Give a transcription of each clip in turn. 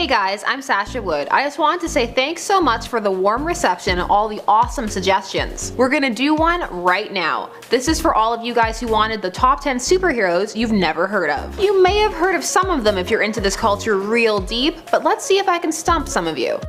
Hey guys, I'm Sasha Wood. I just wanted to say thanks so much for the warm reception and all the awesome suggestions. We're gonna do one right now. This is for all of you guys who wanted the top 10 superheroes you've never heard of. You may have heard of some of them if you're into this culture real deep, but let's see if I can stump some of you.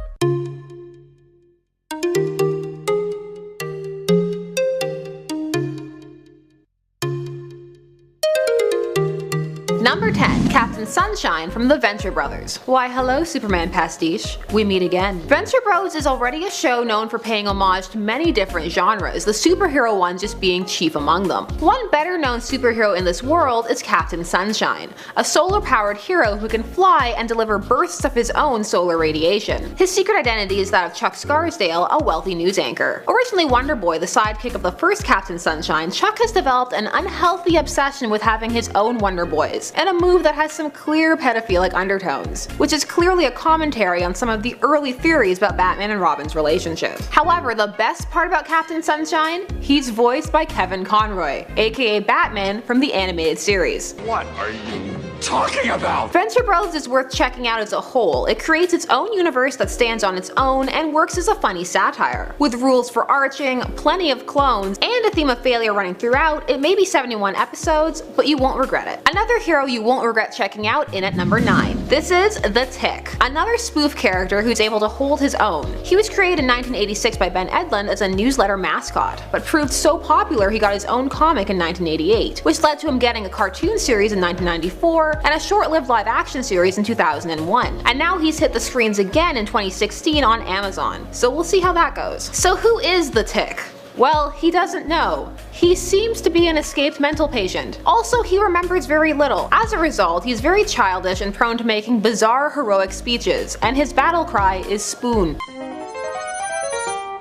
Number 10. Captain Sunshine from the Venture Brothers. Why hello Superman pastiche, we meet again. Venture Bros is already a show known for paying homage to many different genres, the superhero one just being chief among them. One better known superhero in this world is Captain Sunshine, a solar powered hero who can fly and deliver bursts of his own solar radiation. His secret identity is that of Chuck Scarsdale, a wealthy news anchor. Originally Wonder Boy, the sidekick of the first Captain Sunshine, Chuck has developed an unhealthy obsession with having his own Wonder Boys, and a move that has some clear pedophilic undertones, which is clearly a commentary on some of the early theories about Batman and Robin's relationship. However, the best part about Captain Sunshine? He's voiced by Kevin Conroy, aka Batman from the animated series. What are you talking about? Venture Bros is worth checking out as a whole. It creates its own universe that stands on its own and works as a funny satire. With rules for arching, plenty of clones, and a theme of failure running throughout, it may be 71 episodes, but you won't regret it. Another hero you won't regret checking out in at number 9. This is The Tick, another spoof character who's able to hold his own. He was created in 1986 by Ben Edlund as a newsletter mascot, but proved so popular he got his own comic in 1988, which led to him getting a cartoon series in 1994 and a short-lived live-action series in 2001. And now he's hit the screens again in 2016 on Amazon, so we'll see how that goes. So who is The Tick? Well, he doesn't know. He seems to be an escaped mental patient. Also, he remembers very little. As a result, he's very childish and prone to making bizarre heroic speeches, and his battle cry is spoon.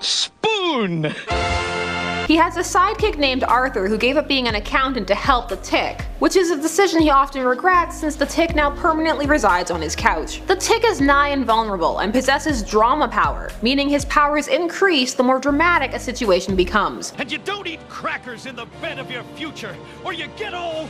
Spoon! He has a sidekick named Arthur who gave up being an accountant to help the Tick, which is a decision he often regrets since the Tick now permanently resides on his couch. The Tick is nigh invulnerable and possesses drama power, meaning his powers increase the more dramatic a situation becomes. And you don't eat crackers in the bed of your future, or you get all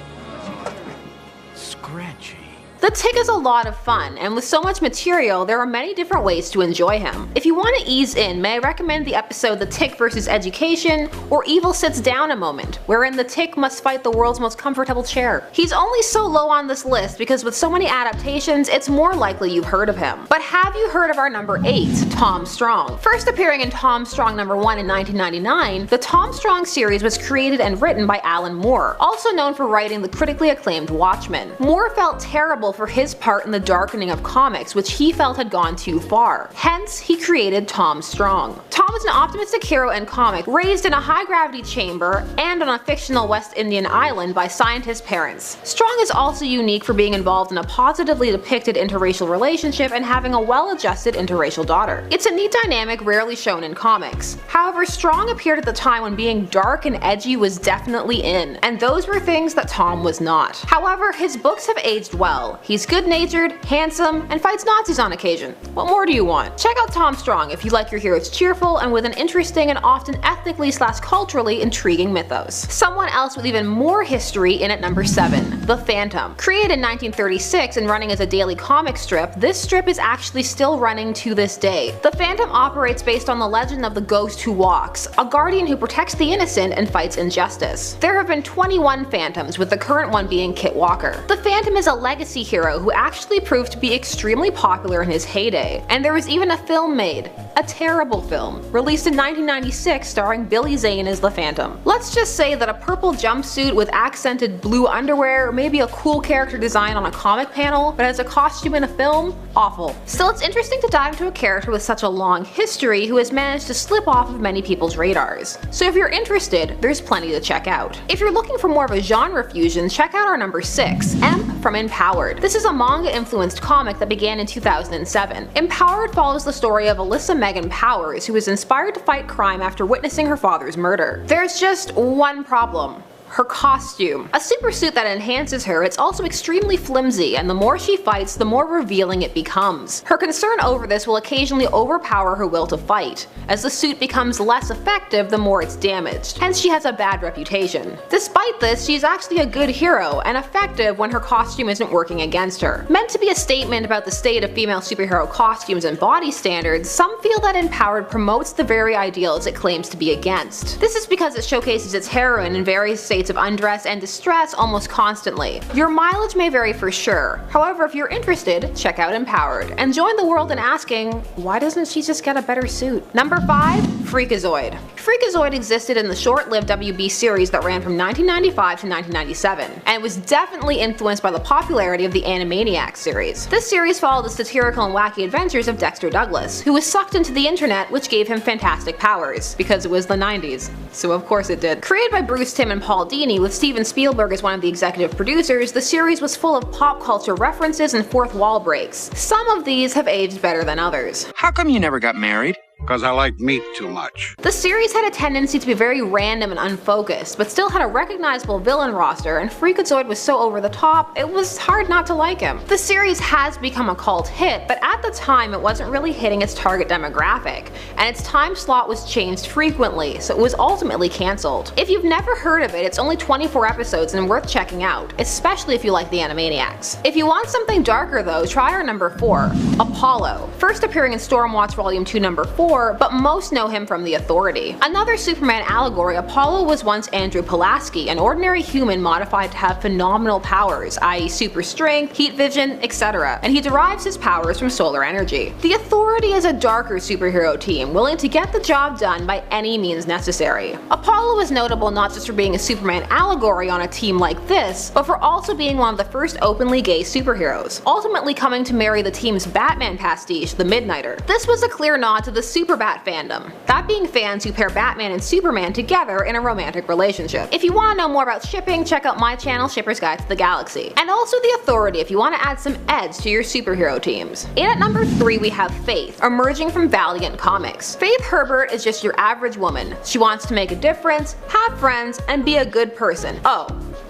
scratchy. The Tick is a lot of fun, and with so much material, there are many different ways to enjoy him. If you want to ease in, may I recommend the episode The Tick vs. Education, or Evil Sits Down a Moment, wherein the Tick must fight the world's most comfortable chair. He's only so low on this list because with so many adaptations, it's more likely you've heard of him. But have you heard of our number 8, Tom Strong? First appearing in Tom Strong number 1 in 1999, the Tom Strong series was created and written by Alan Moore, also known for writing the critically acclaimed Watchmen. Moore felt terrible for his part in the darkening of comics, which he felt had gone too far. Hence, he created Tom Strong. Tom is an optimistic hero and comic, raised in a high-gravity chamber and on a fictional West Indian island by scientist parents. Strong is also unique for being involved in a positively depicted interracial relationship and having a well-adjusted interracial daughter. It's a neat dynamic rarely shown in comics. However, Strong appeared at the time when being dark and edgy was definitely in, and those were things that Tom was not. However, his books have aged well. He's good-natured, handsome, and fights Nazis on occasion. What more do you want? Check out Tom Strong if you like your heroes cheerful and with an interesting and often ethnically/culturally intriguing mythos. Someone else with even more history in at number 7, The Phantom. Created in 1936 and running as a daily comic strip, this strip is actually still running to this day. The Phantom operates based on the legend of the Ghost Who Walks, a guardian who protects the innocent and fights injustice. There have been 21 Phantoms, with the current one being Kit Walker. The Phantom is a legacy hero who actually proved to be extremely popular in his heyday, and there was even a film made. A terrible film, released in 1996 starring Billy Zane as the Phantom. Let's just say that a purple jumpsuit with accented blue underwear may be a cool character design on a comic panel, but as a costume in a film, awful. Still, it's interesting to dive into a character with such a long history who has managed to slip off of many people's radars. So if you're interested, there's plenty to check out. If you're looking for more of a genre fusion, check out our number 6, Emp from Empowered. This is a manga-influenced comic that began in 2007. Empowered follows the story of Alyssa Megan Powers, who is inspired to fight crime after witnessing her father's murder. There's just one problem. her costume. A super suit that enhances her, it's also extremely flimsy, and the more she fights, the more revealing it becomes. Her concern over this will occasionally overpower her will to fight. As the suit becomes less effective, the more it's damaged. Hence she has a bad reputation. Despite this, she's actually a good hero, and effective when her costume isn't working against her. Meant to be a statement about the state of female superhero costumes and body standards, some feel that Empowered promotes the very ideals it claims to be against. This is because it showcases its heroine in various states of undress and distress almost constantly. Your mileage may vary for sure. However, if you're interested, check out Empowered, and join the world in asking, why doesn't she just get a better suit? Number 5. Freakazoid. Freakazoid existed in the short-lived WB series that ran from 1995 to 1997, and was definitely influenced by the popularity of the Animaniacs series. This series followed the satirical and wacky adventures of Dexter Douglas, who was sucked into the internet, which gave him fantastic powers, because it was the 90s, so of course it did. Created by Bruce Timm and Paul Dini, with Steven Spielberg as one of the executive producers, the series was full of pop culture references and fourth wall breaks. Some of these have aged better than others. How come you never got married? Because I like meat too much. The series had a tendency to be very random and unfocused, but still had a recognizable villain roster, and Freakazoid was so over the top, it was hard not to like him. The series has become a cult hit, but at the time it wasn't really hitting its target demographic, and its time slot was changed frequently, so it was ultimately cancelled. If you've never heard of it, it's only 24 episodes and worth checking out, especially if you like the Animaniacs. If you want something darker though, try our number 4, Apollo. First appearing in Stormwatch Volume 2 number 4, but most know him from The Authority. Another Superman allegory, Apollo was once Andrew Pulaski, an ordinary human modified to have phenomenal powers, i.e. super strength, heat vision, etc., and he derives his powers from solar energy. The Authority is a darker superhero team, willing to get the job done by any means necessary. Apollo is notable not just for being a Superman allegory on a team like this, but for also being one of the first openly gay superheroes, ultimately coming to marry the team's Batman pastiche, the Midnighter. This was a clear nod to the Superbat fandom, that being fans who pair Batman and Superman together in a romantic relationship. If you want to know more about shipping, check out my channel, Shipper's Guide to the Galaxy, and also The Authority if you want to add some edge to your superhero teams. And at number 3 we have Faith, emerging from Valiant Comics. Faith Herbert is just your average woman. She wants to make a difference, have friends, and be a good person. Oh,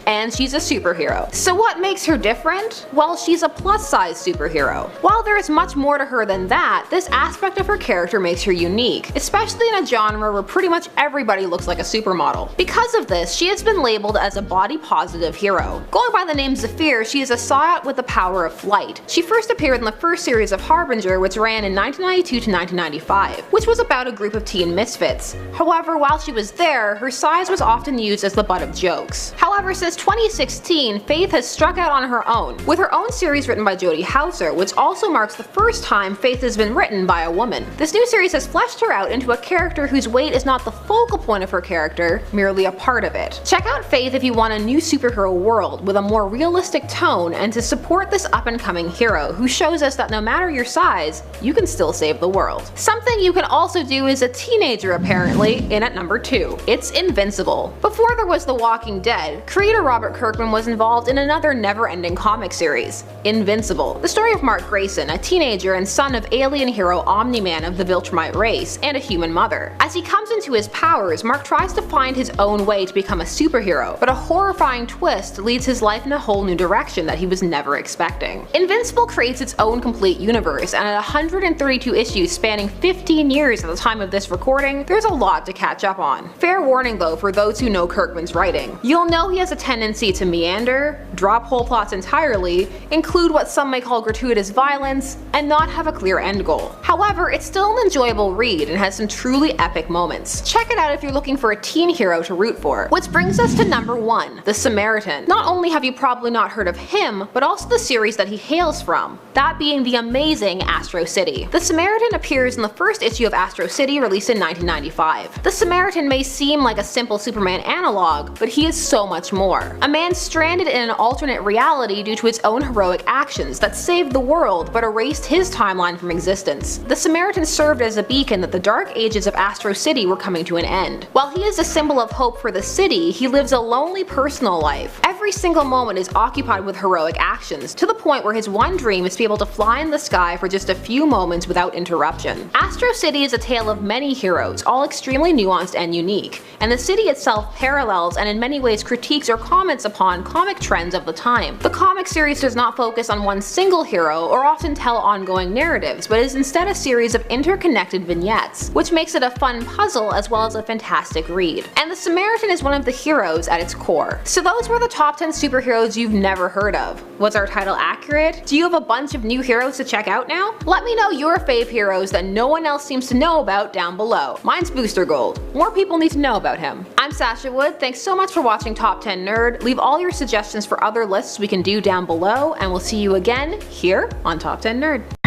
and she's a superhero. So what makes her different? Well, she's a plus-size superhero. While there is much more to her than that, this aspect of her character makes her unique, especially in a genre where pretty much everybody looks like a supermodel. Because of this, she has been labeled as a body-positive hero. Going by the name Zephyr, she is a Psyot with the power of flight. She first appeared in the first series of Harbinger, which ran in 1992 to 1995, which was about a group of teen misfits. However, while she was there, her size was often used as the butt of jokes. However, since 2016, Faith has struck out on her own, with her own series written by Jodie Hauser, which also marks the first time Faith has been written by a woman. This new series has fleshed her out into a character whose weight is not the focal point of her character, merely a part of it. Check out Faith if you want a new superhero world with a more realistic tone and to support this up-and-coming hero who shows us that no matter your size, you can still save the world. Something you can also do as a teenager apparently, in at number 2. It's Invincible. Before there was The Walking Dead, creator Robert Kirkman was involved in another never-ending comic series, Invincible. The story of Mark Grayson, a teenager and son of alien hero Omni-Man of the Viltrumite race, and a human mother. As he comes into his powers, Mark tries to find his own way to become a superhero, but a horrifying twist leads his life in a whole new direction that he was never expecting. Invincible creates its own complete universe, and at 132 issues spanning 15 years at the time of this recording, there's a lot to catch up on. Fair warning though for those who know Kirkman's writing. You'll know he has a tendency to meander, drop whole plots entirely, include what some may call gratuitous violence, and not have a clear end goal. However, it's still an enjoyable read and has some truly epic moments. Check it out if you're looking for a teen hero to root for. Which brings us to number 1, The Samaritan. Not only have you probably not heard of him, but also the series that he hails from, that being the amazing Astro City. The Samaritan appears in the first issue of Astro City released in 1995. The Samaritan may seem like a simple Superman analog, but he is so much more. Samaar, a man stranded in an alternate reality due to his own heroic actions that saved the world but erased his timeline from existence. The Samaritan served as a beacon that the dark ages of Astro City were coming to an end. While he is a symbol of hope for the city, he lives a lonely personal life. Every single moment is occupied with heroic actions, to the point where his one dream is to be able to fly in the sky for just a few moments without interruption. Astro City is a tale of many heroes, all extremely nuanced and unique, and the city itself parallels and in many ways critiques or comments upon comic trends of the time. The comic series does not focus on one single hero or often tell ongoing narratives, but is instead a series of interconnected vignettes, which makes it a fun puzzle as well as a fantastic read. And the Samaritan is one of the heroes at its core. So those were the top 10 superheroes you've never heard of. Was our title accurate? Do you have a bunch of new heroes to check out now? Let me know your fave heroes that no one else seems to know about down below. Mine's Booster Gold. More people need to know about him. I'm Sasha Wood, thanks so much for watching Top 10 Nerd. Leave all your suggestions for other lists we can do down below, and we'll see you again here on Top 10 Nerd.